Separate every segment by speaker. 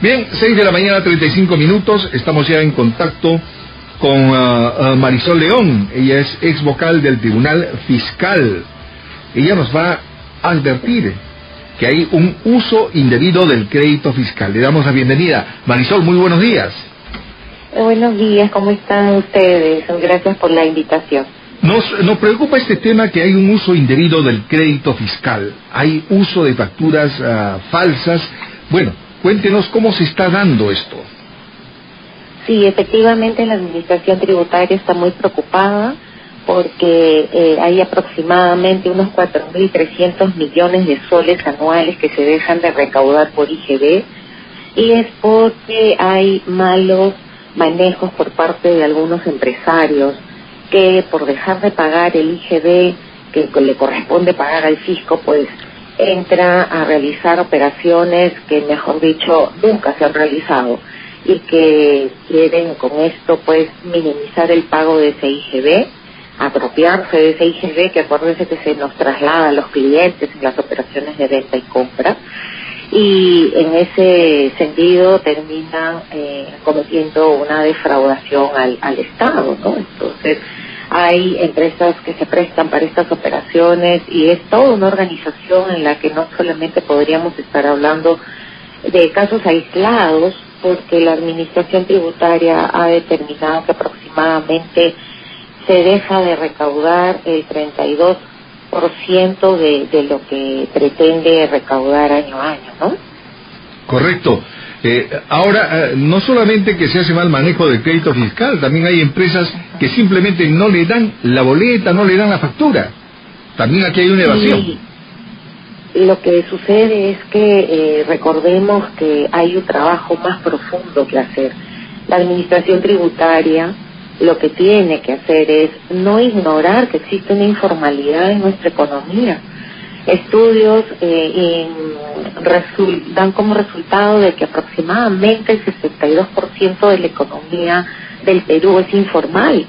Speaker 1: Bien, 6 de la mañana, 35 minutos. Estamos ya en contacto con Marisol León. Ella es ex vocal del Tribunal Fiscal. Ella nos va a advertir que hay un uso indebido del crédito fiscal. Le damos la bienvenida. Marisol, muy buenos días.
Speaker 2: Buenos días, ¿cómo están ustedes? Gracias por la invitación.
Speaker 1: Nos preocupa este tema, que hay un uso indebido del crédito fiscal. Hay uso de facturas falsas. Bueno, cuéntenos cómo se está dando esto.
Speaker 2: Sí, efectivamente la Administración Tributaria está muy preocupada porque hay aproximadamente unos 4.300 millones de soles anuales que se dejan de recaudar por IGB, y es porque hay malos manejos por parte de algunos empresarios que por dejar de pagar el IGB que le corresponde pagar al fisco, pues entra a realizar operaciones que, mejor dicho, nunca se han realizado, y que quieren con esto pues minimizar el pago de ese IGB, apropiarse de ese IGB, que acuérdense que se nos traslada a los clientes en las operaciones de venta y compra, y en ese sentido terminan cometiendo una defraudación al Estado, ¿no? Entonces hay empresas que se prestan para estas operaciones, y es toda una organización en la que no solamente podríamos estar hablando de casos aislados, porque la Administración Tributaria ha determinado que aproximadamente se deja de recaudar el 32% de lo que pretende recaudar año a año, ¿no?
Speaker 1: Correcto. Ahora, no solamente que se hace mal manejo del crédito fiscal, también hay empresas que simplemente no le dan la boleta, no le dan la factura. También aquí hay una evasión.
Speaker 2: Sí. Lo que sucede es que recordemos que hay un trabajo más profundo que hacer. La Administración Tributaria lo que tiene que hacer es no ignorar que existe una informalidad en nuestra economía. Estudios dan como resultado de que aproximadamente el 62% de la economía del Perú es informal,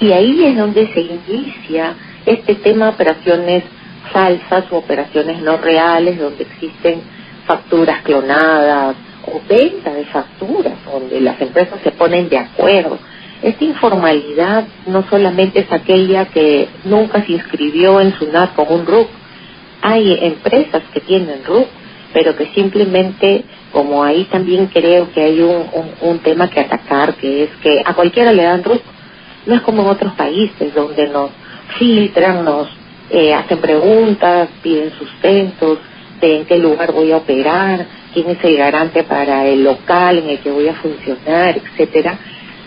Speaker 2: y ahí es donde se inicia este tema de operaciones falsas o operaciones no reales, donde existen facturas clonadas o venta de facturas, donde las empresas se ponen de acuerdo. Esta informalidad no solamente es aquella que nunca se inscribió en SUNAT con un RUC. Hay empresas que tienen RUC, pero que simplemente, como ahí también creo que hay un tema que atacar, que es que a cualquiera le dan RUC. No es como en otros países donde nos filtran, nos hacen preguntas, piden sustentos de en qué lugar voy a operar, quién es el garante para el local en el que voy a funcionar, etcétera.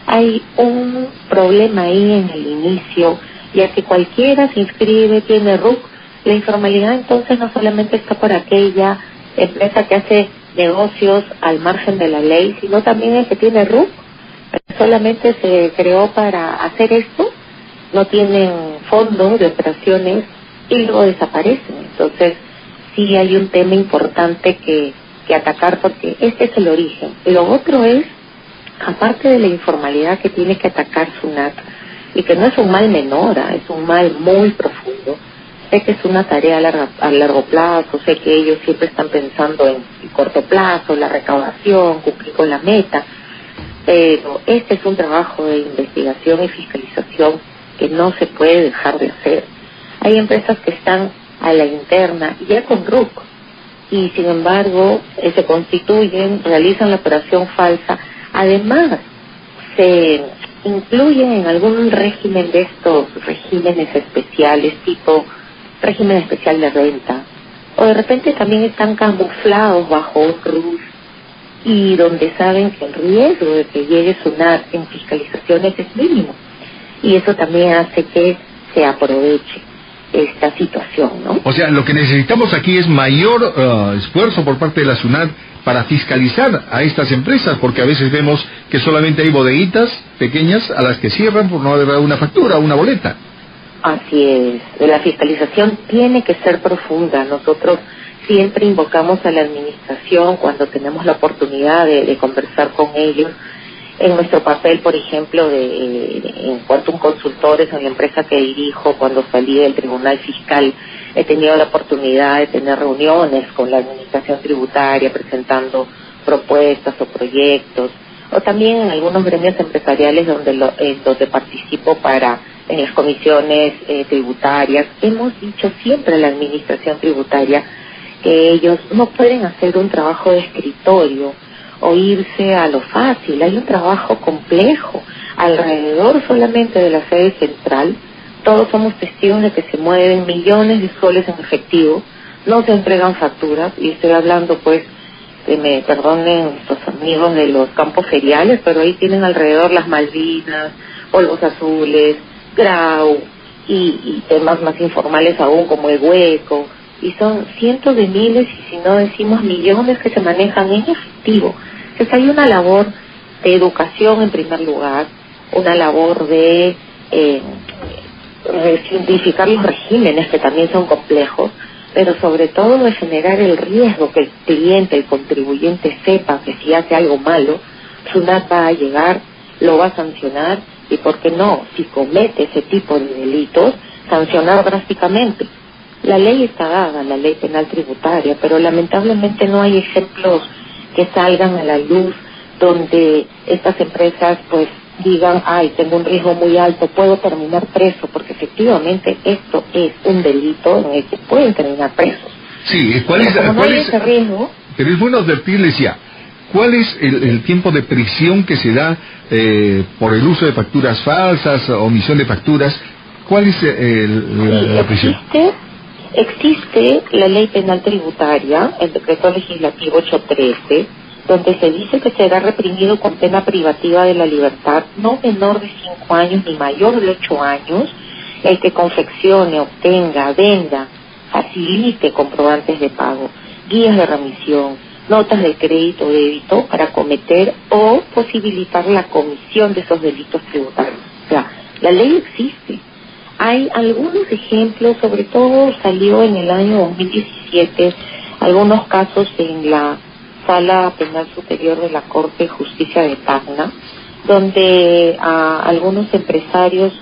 Speaker 2: Hay un problema ahí en el inicio, ya que cualquiera se inscribe, tiene RUC. La informalidad entonces no solamente está por aquella empresa que hace negocios al margen de la ley, sino también el que tiene RUC. Solamente se creó para hacer esto, no tienen fondos de operaciones y luego desaparecen. Entonces sí hay un tema importante que atacar, porque este es el origen. Lo otro es, aparte de la informalidad que tiene que atacar SUNAT, y que no es un mal menor, es un mal muy profundo. Sé que es una tarea a largo plazo, sé que ellos siempre están pensando en corto plazo, la recaudación, cumplir con la meta, pero este es un trabajo de investigación y fiscalización que no se puede dejar de hacer. Hay empresas que están a la interna ya con RUC, y sin embargo se constituyen, realizan la operación falsa. Además, se incluyen en algún régimen de estos regímenes especiales, tipo régimen especial de renta, o de repente también están camuflados bajo un RUF, y donde saben que el riesgo de que llegue SUNAT en fiscalizaciones es mínimo, y eso también hace que se aproveche esta situación, ¿no?
Speaker 1: O sea, lo que necesitamos aquí es mayor esfuerzo por parte de la SUNAT para fiscalizar a estas empresas, porque a veces vemos que solamente hay bodeguitas pequeñas a las que cierran por no haber dado una factura o una boleta.
Speaker 2: Así es, la fiscalización tiene que ser profunda. Nosotros siempre invocamos a la administración cuando tenemos la oportunidad de conversar con ellos. En nuestro papel, por ejemplo, en Quantum Consultores, en la empresa que dirijo, cuando salí del Tribunal Fiscal, he tenido la oportunidad de tener reuniones con la Administración Tributaria, presentando propuestas o proyectos, o también en algunos gremios empresariales donde participo en las comisiones tributarias. Hemos dicho siempre a la administración tributaria que ellos no pueden hacer un trabajo de escritorio o irse a lo fácil. Hay un trabajo complejo alrededor solamente de la sede central. Todos somos testigos de que se mueven millones de soles en efectivo, no se entregan facturas, y estoy hablando pues, que me perdonen nuestros amigos de los campos feriales, pero ahí tienen alrededor las Malvinas, polvos azules, Grau y temas más informales aún como el hueco, y son cientos de miles, y si no decimos millones, que se manejan en efectivo. Entonces hay una labor de educación en primer lugar, una labor de simplificar los regímenes que también son complejos, pero sobre todo de generar el riesgo, que el cliente, el contribuyente sepa que si hace algo malo, SUNAT va a llegar, lo va a sancionar, y por qué no, si comete ese tipo de delitos, sancionar drásticamente. La ley está dada, la ley penal tributaria, pero lamentablemente no hay ejemplos que salgan a la luz donde estas empresas pues digan, ay, tengo un riesgo muy alto, puedo terminar preso, porque efectivamente esto es un delito en el que pueden terminar presos.
Speaker 1: Sí, ¿cuál es
Speaker 2: ese riesgo?
Speaker 1: Pero es bueno advertirles ya, ¿cuál es el tiempo de prisión que se da por el uso de facturas falsas, omisión de facturas? ¿Cuál es la prisión?
Speaker 2: Existe la ley penal tributaria, el decreto legislativo 813, donde se dice que será reprimido con pena privativa de la libertad no menor de 5 años ni mayor de 8 años el que confeccione, obtenga, venda, facilite comprobantes de pago, guías de remisión, notas de crédito o débito para cometer o posibilitar la comisión de esos delitos tributarios. O sea, la ley existe. Hay algunos ejemplos, sobre todo salió en el año 2017 algunos casos en la Sala Penal Superior de la Corte de Justicia de Tacna, donde a algunos empresarios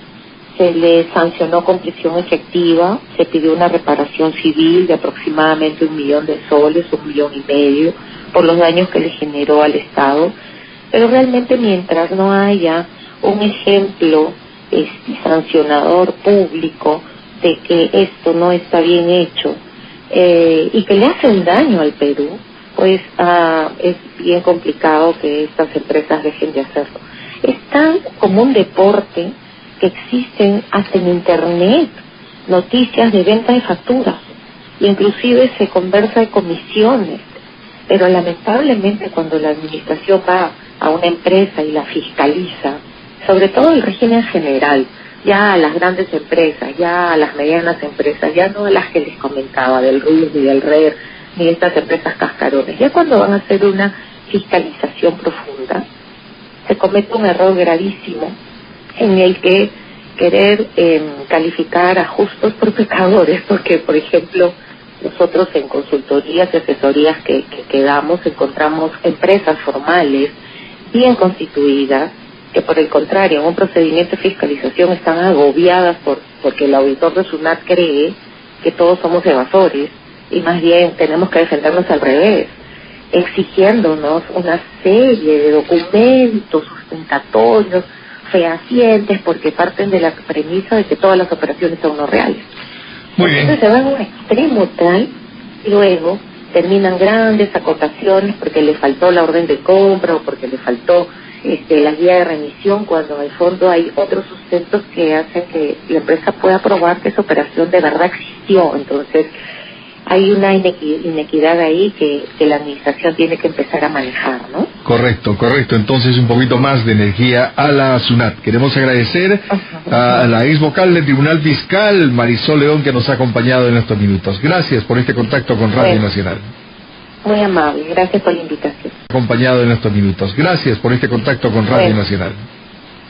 Speaker 2: se les sancionó con prisión efectiva, se pidió una reparación civil de aproximadamente 1 millón de soles, 1,5 millones, por los daños que le generó al Estado, pero realmente mientras no haya un ejemplo sancionador público de que esto no está bien hecho y que le hace un daño al Perú, pues es bien complicado que estas empresas dejen de hacerlo. Es tan como un deporte que existen hasta en Internet noticias de venta de facturas, inclusive se conversa de comisiones, pero lamentablemente cuando la administración va a una empresa y la fiscaliza, sobre todo el régimen general, ya a las grandes empresas, ya a las medianas empresas, ya no a las que les comentaba, del RUS ni del RER, ni estas empresas cascarones, ya cuando van a hacer una fiscalización profunda, se comete un error gravísimo en el que querer calificar a justos por pecadores, porque por ejemplo nosotros en consultorías y asesorías que damos encontramos empresas formales bien constituidas que por el contrario en un procedimiento de fiscalización están agobiadas porque el auditor de SUNAT cree que todos somos evasores y más bien tenemos que defendernos al revés, exigiéndonos una serie de documentos sustentatorios fehacientes porque parten de la premisa de que todas las operaciones son no reales.
Speaker 1: Muy bien.
Speaker 2: Entonces se van a un extremo tal y luego terminan grandes acotaciones porque le faltó la orden de compra o porque le faltó la guía de remisión, cuando en el fondo hay otros sustentos que hacen que la empresa pueda probar que esa operación de verdad existió. Entonces hay una inequidad ahí que la administración tiene que empezar a manejar, ¿no?
Speaker 1: Correcto. Entonces un poquito más de energía a la SUNAT. Queremos agradecer a la ex vocal del Tribunal Fiscal, Marisol León, que nos ha acompañado en estos minutos. Gracias por este contacto con Radio Nacional.
Speaker 2: Muy amable, gracias por la invitación.
Speaker 1: Acompañado en estos minutos. Gracias por este contacto con Radio Nacional.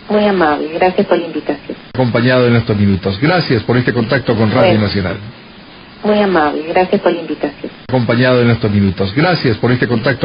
Speaker 2: Muy amable, gracias por la invitación.
Speaker 1: Acompañado en estos minutos. Gracias por este contacto con Radio Nacional.
Speaker 2: Muy amable, gracias por la invitación.
Speaker 1: Acompañado en estos minutos. Gracias por este contacto.